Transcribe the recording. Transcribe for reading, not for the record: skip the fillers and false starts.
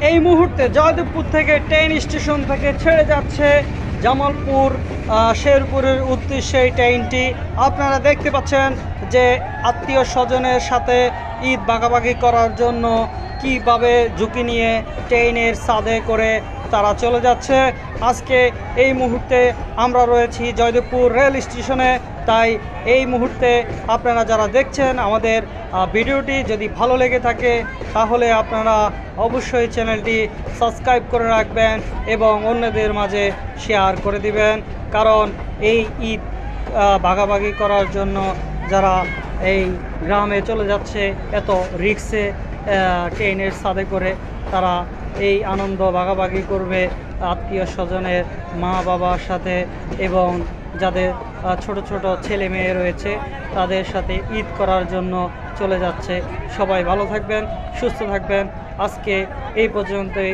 এই মুহূর্তে জয়দেবপুর থেকে ট্রেন স্টেশন থেকে ছেড়ে যাচ্ছে জামালপুর শেরপুরের উদ্দেশ্যে এই ট্রেনটি। আপনারা দেখতে পাচ্ছেন যে আত্মীয় স্বজনের সাথে ঈদ ভাগাভাগি করার জন্য কিভাবে ঝুঁকি নিয়ে ট্রেনের ছাদে করে তারা চলে যাচ্ছে। আজকে এই মুহূর্তে আমরা রয়েছি জয়দেবপুর রেল স্টেশনে। তাই এই মুহূর্তে আপনারা যারা দেখছেন আমাদের ভিডিওটি যদি ভালো লেগে থাকে তাহলে আপনারা অবশ্যই চ্যানেলটি সাবস্ক্রাইব করে রাখবেন এবং অন্যদের মাঝে শেয়ার করে দিবেন। কারণ এই ঈদ ভাগাভাগি করার জন্য যারা এই গ্রামে চলে যাচ্ছে এত রিক্সে ট্রেনের ছাদে করে, তারা এই আনন্দ ভাগাভাগি করবে আত্মীয় স্বজনের মা বাবার সাথে এবং যাদের ছোট ছোট ছেলে মেয়ে রয়েছে তাদের সাথে ঈদ করার জন্য চলে যাচ্ছে। সবাই ভালো থাকবেন, সুস্থ থাকবেন। আজকে এই পর্যন্তই।